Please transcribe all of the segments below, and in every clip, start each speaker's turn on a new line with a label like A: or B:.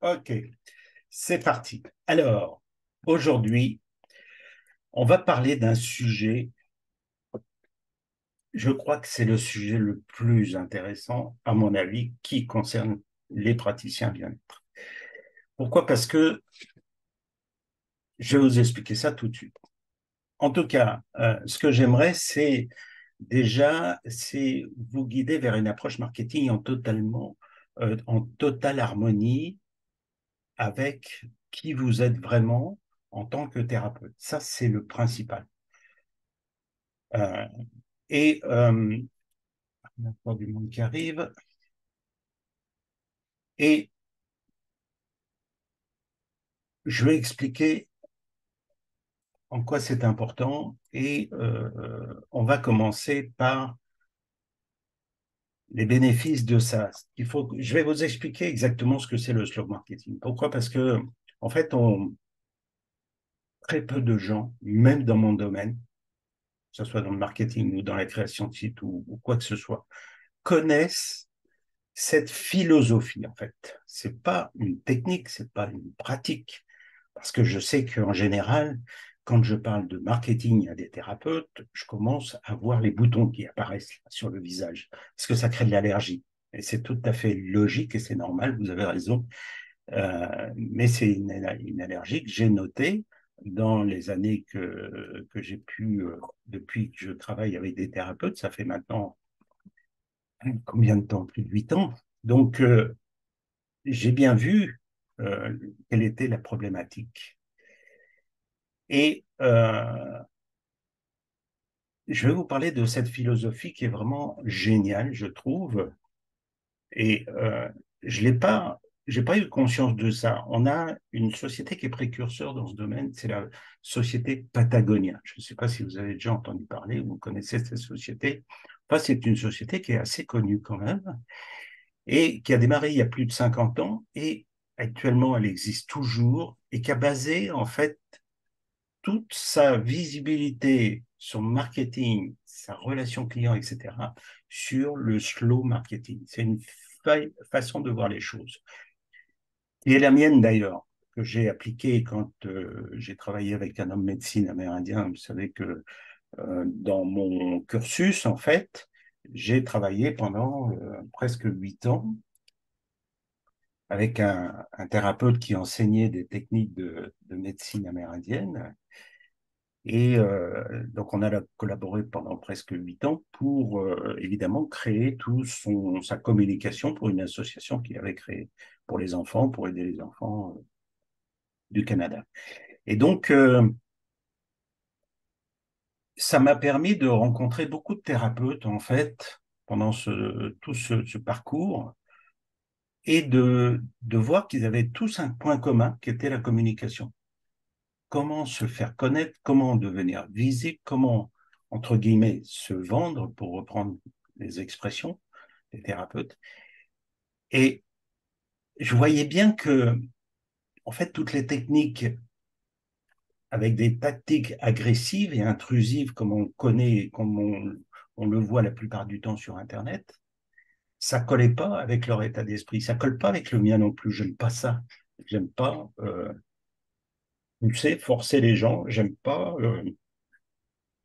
A: Ok, c'est parti. Alors, aujourd'hui, on va parler d'un sujet, je crois que c'est le sujet le plus intéressant, à mon avis, qui concerne les praticiens bien-être. Pourquoi? Parce que je vais vous expliquer ça tout de suite. En tout cas, ce que j'aimerais, c'est déjà, c'est vous guider vers une approche marketing en totale harmonie avec qui vous êtes vraiment en tant que thérapeute. Ça, c'est le principal. Euh, on a encore du monde qui arrive. Et je vais expliquer en quoi c'est important. Et on va commencer par les bénéfices de ça. Je vais vous expliquer exactement ce que c'est le slow marketing. Pourquoi? Parce que, en fait, très peu de gens, même dans mon domaine, que ce soit dans le marketing ou dans la création de sites ou quoi que ce soit, connaissent cette philosophie, en fait. C'est pas une technique, c'est pas une pratique. Parce que je sais qu'en général, quand je parle de marketing à des thérapeutes, je commence à voir les boutons qui apparaissent sur le visage, parce que ça crée de l'allergie. Et c'est tout à fait logique et c'est normal, vous avez raison. Mais c'est une allergie que j'ai notée dans les années que j'ai pu, depuis que je travaille avec des thérapeutes, ça fait maintenant combien de temps? Plus de 8 ans. Donc, j'ai bien vu quelle était la problématique. Et je vais vous parler de cette philosophie qui est vraiment géniale, je trouve. Et je l'ai pas, j'ai pas eu conscience de ça. On a une société qui est précurseur dans ce domaine, c'est la société Patagonia. Je ne sais pas si vous avez déjà entendu parler ou vous connaissez cette société. Enfin, c'est une société qui est assez connue quand même et qui a démarré il y a plus de 50 ans et actuellement elle existe toujours et qui a basé en fait toute sa visibilité, son marketing, sa relation client, etc., sur le slow marketing. C'est une façon de voir les choses. Et la mienne d'ailleurs, que j'ai appliquée quand j'ai travaillé avec un homme médecine amérindien. Vous savez que dans mon cursus, en fait, j'ai travaillé pendant presque 8 ans avec un thérapeute qui enseignait des techniques de médecine amérindienne. Et donc, on a collaboré pendant presque 8 ans pour évidemment créer sa communication pour une association qu'il avait créée pour les enfants, pour aider les enfants du Canada. Et donc, ça m'a permis de rencontrer beaucoup de thérapeutes, en fait, pendant tout ce parcours et de voir qu'ils avaient tous un point commun qui était la communication. Comment se faire connaître, comment devenir visible, comment, entre guillemets, se vendre, pour reprendre les expressions des thérapeutes. Et je voyais bien que, en fait, toutes les techniques avec des tactiques agressives et intrusives, comme on connaît, on le voit la plupart du temps sur Internet, ça collait pas avec leur état d'esprit. Ça colle pas avec le mien non plus. J'aime pas ça. J'aime pas, tu sais, forcer les gens. J'aime pas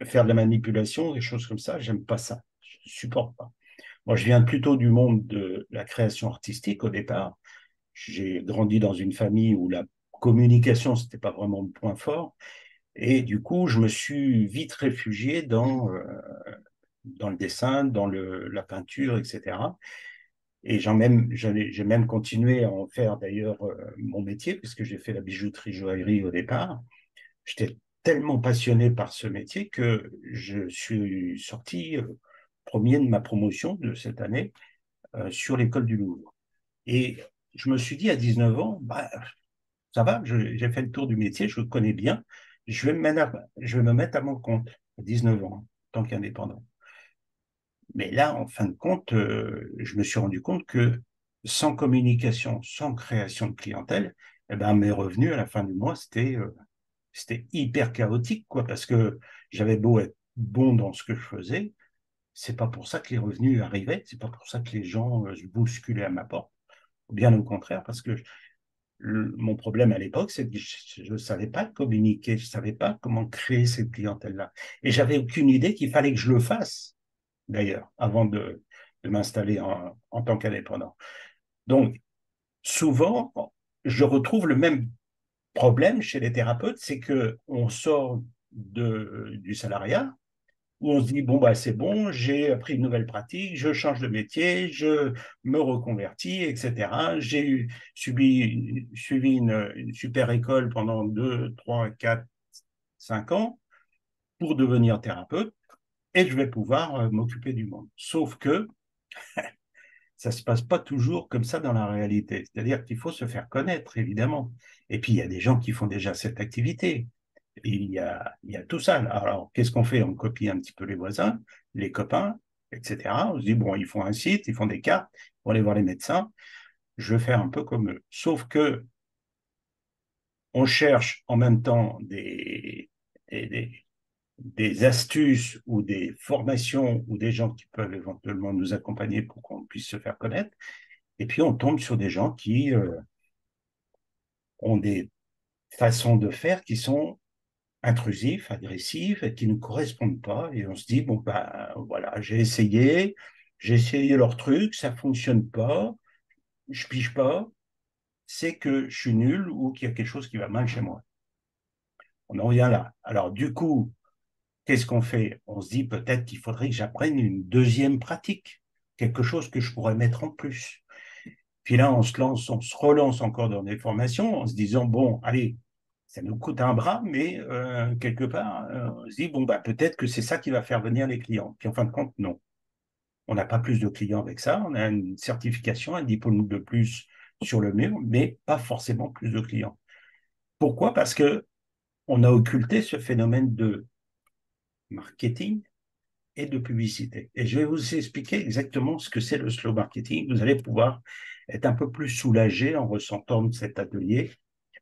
A: faire de la manipulation, des choses comme ça. J'aime pas ça. Je supporte pas. Moi, je viens plutôt du monde de la création artistique au départ. J'ai grandi dans une famille où la communication, c'était pas vraiment le point fort. Et du coup, je me suis vite réfugié dans le dessin, la peinture, etc. Et j'ai même continué à en faire d'ailleurs mon métier, puisque j'ai fait la bijouterie joaillerie au départ. J'étais tellement passionné par ce métier que je suis sorti premier de ma promotion de cette année sur l'école du Louvre. Et je me suis dit à 19 ans, bah, ça va, j'ai fait le tour du métier, je le connais bien, je vais me mettre à mon compte à 19 ans, en tant qu'indépendant. Mais là, en fin de compte, je me suis rendu compte que sans communication, sans création de clientèle, eh ben, mes revenus à la fin du mois, c'était hyper chaotique, quoi, parce que j'avais beau être bon dans ce que je faisais, c'est pas pour ça que les revenus arrivaient, c'est pas pour ça que les gens se bousculaient à ma porte. Bien au contraire, parce que Mon problème à l'époque, c'est que je ne savais pas communiquer, je ne savais pas comment créer cette clientèle-là. Et j'avais aucune idée qu'il fallait que je le fasse, d'ailleurs, avant de m'installer en tant qu'indépendant. Donc, souvent, je retrouve le même problème chez les thérapeutes, c'est qu'on sort du salariat, où on se dit, bon, bah, c'est bon, j'ai appris une nouvelle pratique, je change de métier, je me reconvertis, etc. Suivi une super école pendant 2, 3, 4, 5 ans pour devenir thérapeute et je vais pouvoir m'occuper du monde. Sauf que ça ne se passe pas toujours comme ça dans la réalité. C'est-à-dire qu'il faut se faire connaître, évidemment. Et puis, il y a des gens qui font déjà cette activité. Il y a tout ça. Alors, qu'est-ce qu'on fait? On copie un petit peu les voisins, les copains, etc. On se dit, bon, ils font un site, ils font des cartes, pour aller voir les médecins. Je vais faire un peu comme eux. Sauf que on cherche en même temps des, des astuces ou des formations ou des gens qui peuvent éventuellement nous accompagner pour qu'on puisse se faire connaître. Et puis, on tombe sur des gens qui ont des façons de faire qui sont intrusifs, agressifs, et qui ne correspondent pas. Et on se dit, bon, ben voilà, j'ai essayé leur truc, ça ne fonctionne pas, je pige pas, c'est que je suis nul ou qu'il y a quelque chose qui va mal chez moi. On en revient là. Alors, du coup, qu'est-ce qu'on fait? On se dit peut-être qu'il faudrait que j'apprenne une deuxième pratique, quelque chose que je pourrais mettre en plus. Puis là, on se relance encore dans des formations en se disant, bon, allez, ça nous coûte un bras, mais quelque part, on se dit, bon, bah, peut-être que c'est ça qui va faire venir les clients. Puis en fin de compte, non. On n'a pas plus de clients avec ça. On a une certification, un diplôme de plus sur le mur, mais pas forcément plus de clients. Pourquoi? Parce que on a occulté ce phénomène de marketing et de publicité. Et je vais vous expliquer exactement ce que c'est le slow marketing. Vous allez pouvoir être un peu plus soulagé en ressentant cet atelier.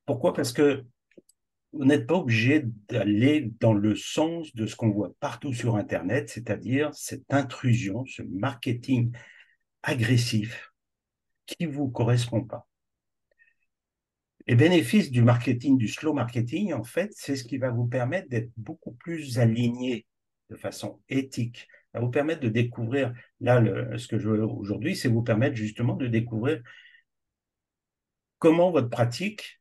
A: Pourquoi? Parce que vous n'êtes pas obligé d'aller dans le sens de ce qu'on voit partout sur Internet, c'est-à-dire cette intrusion, ce marketing agressif qui ne vous correspond pas. Les bénéfices du marketing, du slow marketing, en fait, c'est ce qui va vous permettre d'être beaucoup plus aligné de façon éthique. Ça va vous permettre de découvrir, là, ce que je veux aujourd'hui, c'est vous permettre justement de découvrir comment votre pratique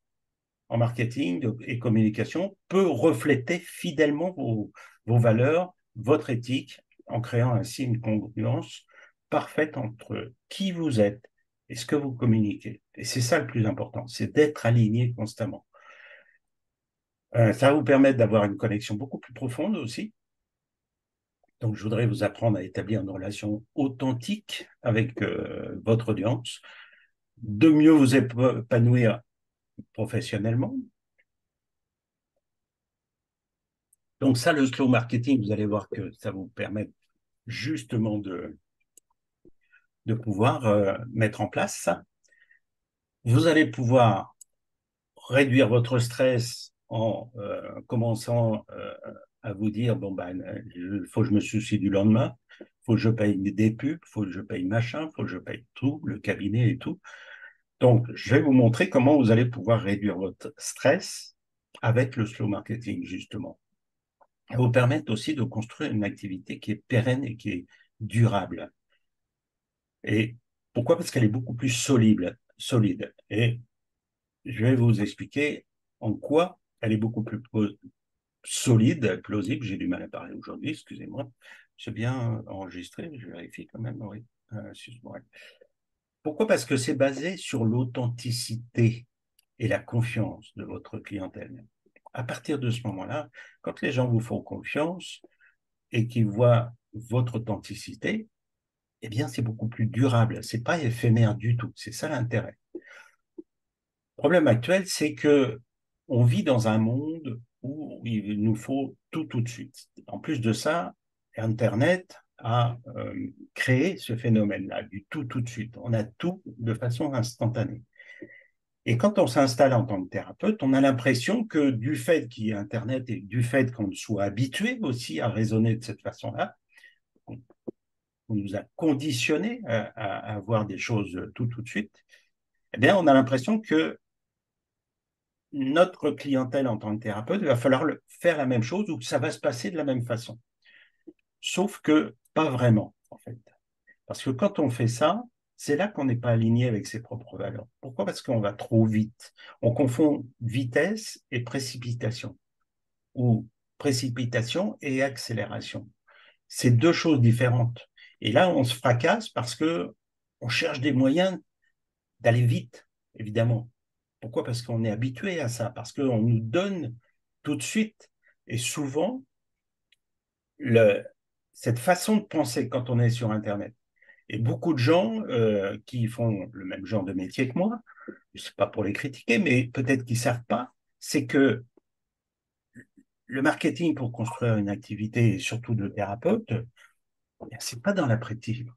A: en marketing et communication peut refléter fidèlement vos valeurs, votre éthique, en créant ainsi une congruence parfaite entre qui vous êtes et ce que vous communiquez. Et c'est ça le plus important, c'est d'être aligné constamment. Ça va vous permettre d'avoir une connexion beaucoup plus profonde aussi. Donc, je voudrais vous apprendre à établir une relation authentique avec votre audience, de mieux vous épanouir professionnellement. Donc ça, le slow marketing, vous allez voir que ça vous permet justement de pouvoir mettre en place ça. Vous allez pouvoir réduire votre stress en commençant à vous dire, bon, ben, il faut que je me soucie du lendemain, il faut que je paye des pubs, il faut que je paye machin, il faut que je paye tout, le cabinet et tout. Donc, je vais vous montrer comment vous allez pouvoir réduire votre stress avec le slow marketing, justement. Ça va vous permettre aussi de construire une activité qui est pérenne et qui est durable. Et pourquoi? Parce qu'elle est beaucoup plus solide. Et je vais vous expliquer en quoi elle est beaucoup plus solide, plausible. J'ai du mal à parler aujourd'hui, excusez-moi. C'est bien enregistré, je vérifie quand même, oui. Excuse-moi. Pourquoi? Parce que c'est basé sur l'authenticité et la confiance de votre clientèle. À partir de ce moment-là, quand les gens vous font confiance et qu'ils voient votre authenticité, eh bien, c'est beaucoup plus durable. C'est pas éphémère du tout. C'est ça l'intérêt. Le problème actuel, c'est que on vit dans un monde où il nous faut tout de suite. En plus de ça, Internet a créé ce phénomène-là, du tout de suite. On a tout de façon instantanée. Et quand on s'installe en tant que thérapeute, on a l'impression que du fait qu'il y ait Internet et du fait qu'on soit habitué aussi à raisonner de cette façon-là, on nous a conditionnés à voir des choses tout de suite, eh bien, on a l'impression que notre clientèle en tant que thérapeute, il va falloir faire la même chose ou que ça va se passer de la même façon. Sauf que pas vraiment, en fait. Parce que quand on fait ça, c'est là qu'on n'est pas aligné avec ses propres valeurs. Pourquoi? Parce qu'on va trop vite. On confond vitesse et précipitation, ou précipitation et accélération. C'est deux choses différentes. Et là, on se fracasse parce que on cherche des moyens d'aller vite, évidemment. Pourquoi? Parce qu'on est habitué à ça, parce qu'on nous donne tout de suite. Et souvent, le, cette façon de penser quand on est sur Internet, et beaucoup de gens qui font le même genre de métier que moi, c'est pas pour les critiquer, mais peut-être qu'ils savent pas, c'est que le marketing pour construire une activité, et surtout de thérapeute, c'est pas dans la prédictive.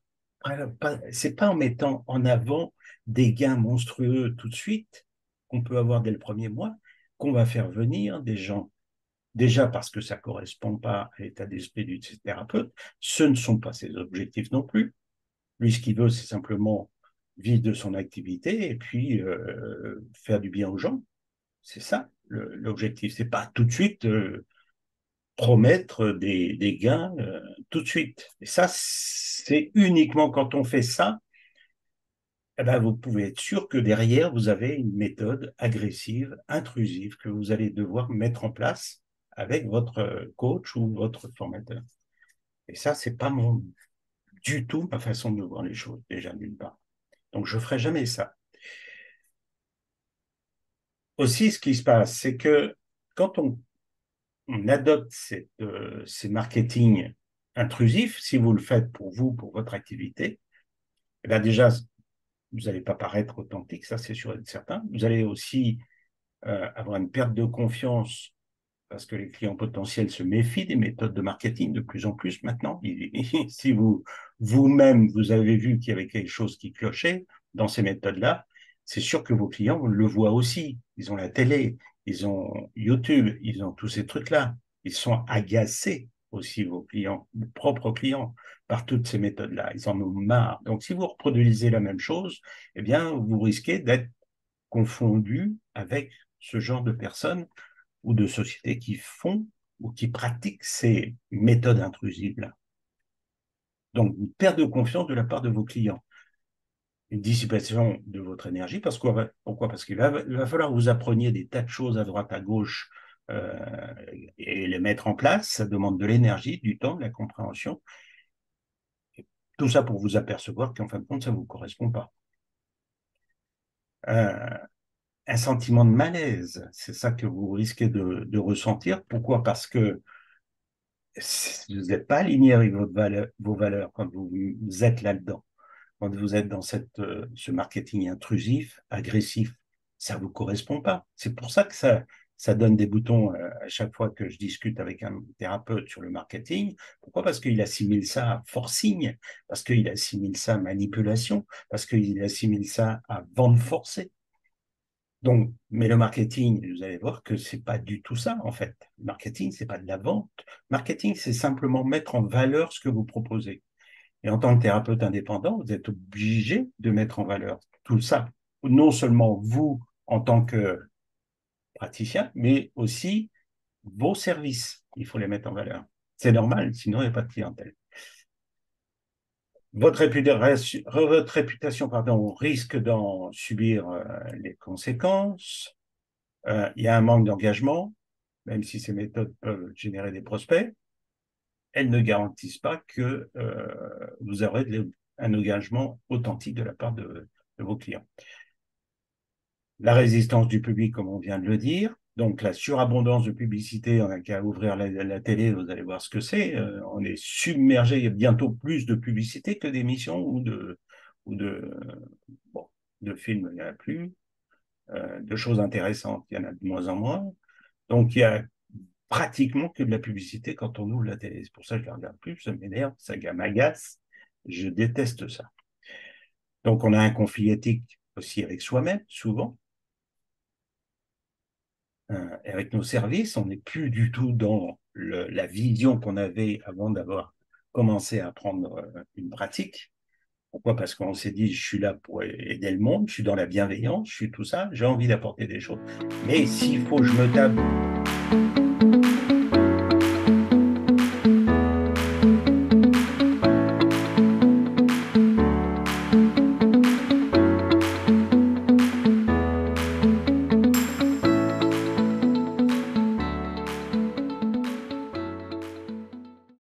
A: C'est pas en mettant en avant des gains monstrueux tout de suite qu'on peut avoir dès le premier mois qu'on va faire venir des gens. Déjà parce que ça correspond pas à l'état d'esprit du thérapeute, ce ne sont pas ses objectifs non plus. Lui, ce qu'il veut, c'est simplement vivre de son activité et puis faire du bien aux gens. C'est ça l'objectif. C'est pas tout de suite promettre des gains tout de suite. Et ça, c'est uniquement quand on fait ça, eh ben, vous pouvez être sûr que derrière, vous avez une méthode agressive, intrusive, que vous allez devoir mettre en place avec votre coach ou votre formateur. Et ça, c'est pas du tout ma façon de voir les choses, déjà d'une part. Donc, je ferai jamais ça. Aussi, ce qui se passe, c'est que quand on adopte ces marketing intrusifs, si vous le faites pour vous, pour votre activité, eh bien déjà, vous n'allez pas paraître authentique, ça c'est sûr et certain. Vous allez aussi avoir une perte de confiance parce que les clients potentiels se méfient des méthodes de marketing de plus en plus maintenant. Si vous-même, vous avez vu qu'il y avait quelque chose qui clochait dans ces méthodes-là, c'est sûr que vos clients le voient aussi. Ils ont la télé, ils ont YouTube, ils ont tous ces trucs-là. Ils sont agacés aussi, vos clients, vos propres clients, par toutes ces méthodes-là. Ils en ont marre. Donc, si vous reproduisez la même chose, eh bien, vous risquez d'être confondu avec ce genre de personnes ou de sociétés qui font ou qui pratiquent ces méthodes intrusives-là. Donc, une perte de confiance de la part de vos clients, une dissipation de votre énergie. Pourquoi? Parce qu'il va falloir que vous appreniez des tas de choses à droite, à gauche, et les mettre en place. Ça demande de l'énergie, du temps, de la compréhension. Tout ça pour vous apercevoir qu'en fin de compte, ça ne vous correspond pas. Euh, un sentiment de malaise, c'est ça que vous risquez de ressentir. Pourquoi? Parce que vous n'êtes pas aligné avec vos valeurs quand vous êtes là-dedans, quand vous êtes dans ce marketing intrusif, agressif. Ça ne vous correspond pas. C'est pour ça que ça donne des boutons à chaque fois que je discute avec un thérapeute sur le marketing. Pourquoi? Parce qu'il assimile ça à forcing, parce qu'il assimile ça à manipulation, parce qu'il assimile ça à vente forcée. Donc, mais le marketing, vous allez voir que c'est pas du tout ça, en fait. Le marketing, c'est pas de la vente. Le marketing, c'est simplement mettre en valeur ce que vous proposez. Et en tant que thérapeute indépendant, vous êtes obligé de mettre en valeur tout ça. Non seulement vous, en tant que praticien, mais aussi vos services. Il faut les mettre en valeur. C'est normal, sinon il n'y a pas de clientèle. Votre réputation, pardon, risque d'en subir les conséquences. Il y a un manque d'engagement, même si ces méthodes peuvent générer des prospects, elles ne garantissent pas que vous aurez un engagement authentique de la part de vos clients. La résistance du public, comme on vient de le dire, donc la surabondance de publicité, on n'a qu'à ouvrir la télé, vous allez voir ce que c'est. On est submergé, il y a bientôt plus de publicité que d'émissions bon, de films, il n'y en a plus. De choses intéressantes, il y en a de moins en moins. Donc, il y a pratiquement que de la publicité quand on ouvre la télé. C'est pour ça que je ne la regarde plus, ça m'énerve, ça m'agace, je déteste ça. Donc on a un conflit éthique aussi avec soi-même, souvent, et avec nos services, on n'est plus du tout dans la vision qu'on avait avant d'avoir commencé à prendre une pratique. Pourquoi? Parce qu'on s'est dit, je suis là pour aider le monde, je suis dans la bienveillance, je suis tout ça, j'ai envie d'apporter des choses. Mais s'il faut que je me tape